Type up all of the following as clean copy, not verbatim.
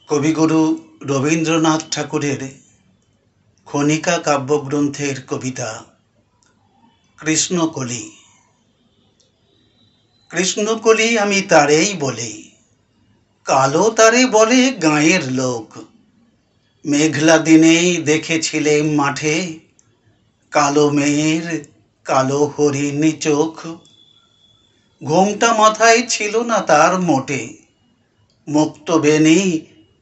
কবিগুরু রবীন্দ্রনাথ ঠাকুরের খনিকা কাব্যগ্রন্থের কবিতা কৃষ্ণকলি। কৃষ্ণকলি আমি তারেই বলি, কালো তারে বলে গাঁয়ের লোক। মেঘলা দিনেই দেখেছিলেম মাঠে, কালো মেয়ের কালো হরিণ চোখ। ঘোমটা মাথায় ছিল না তার মোটে, মুক্ত বেনি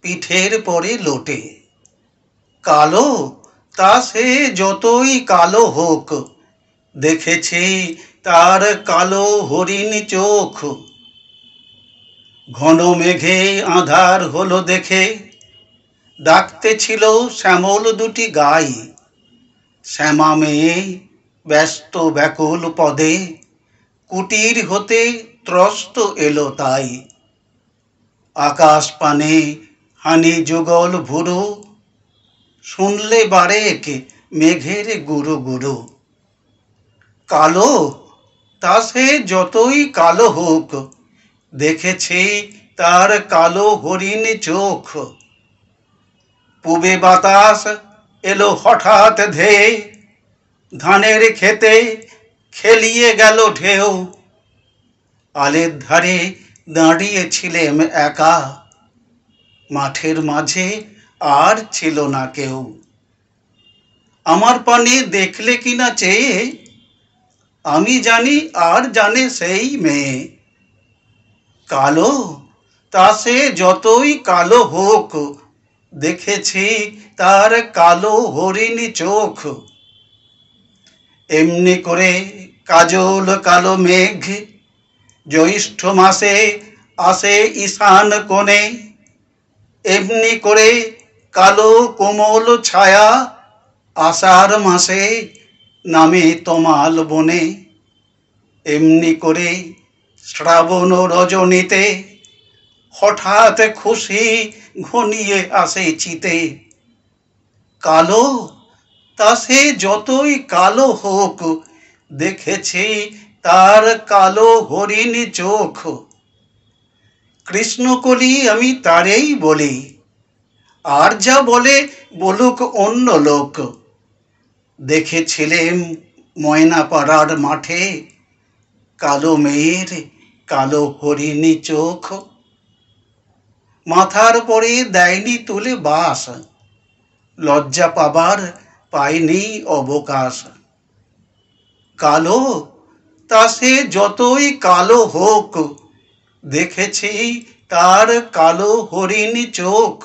পিঠের পরে লোটে। কালো তা সে যতই কালো হোক, দেখেছি তার কালো হরিণ চোখ। ঘন মেঘে আঁধার হলো দেখে, ডাকতে ছিল শ্যামল দুটি গাই। শ্যামা মেয়ে ব্যস্ত ব্যাকুল পদে, কুটির হতে ত্রস্ত এলো তাই। আকাশ পানে হানি যুগল ভুরু, শুনলে বারেক মেঘের গুরু গুরু। কালো তা সে যতই কালো হোক, দেখেছি তার কালো হরিণ চোখ। পূবে বাতাস এলো হঠাৎ ধেয়ে, ধানের খেতে খেলিয়ে গেল ঢেউ। আলের ধারে দাঁড়িয়েছিলেম একা, মাঠের মাঝে আর ছিল না কেউ। আমার পানে দেখলে কিনা চেয়ে, আমি জানি আর জানে সেই মেয়ে। কালো তা সে যতই কালো হোক, দেখেছি তার কালো হরিণ চোখ। এমনি করে কাজল কালো মেঘ, জ্যৈষ্ঠ মাসে আসে ঈশান কোণে। এমনি করে কালো কোমল ছায়া, আষাঢ় মাসে নামে তমাল বনে। এমনি করে শ্রাবণ রজনীতে, হঠাৎ খুশি ঘনিয়ে আসে চিতে। কালো তা সে যতই কালো হোক, দেখেছি তার কালো হরিণ চোখ। কৃষ্ণকলি আমি তারেই বলি, আর যা বলে বলুক অন্য লোক। দেখেছিলেম ময়নাপাড়ার মাঠে, কালো মেয়ের কালো হরিণ চোখ। মাথার পরে দেয়নি তুলে বাস, লজ্জা পাবার পায়নি অবকাশ। কালো তা সে যতই কালো হোক, দেখেছি তার কালো হরিণ চোখ।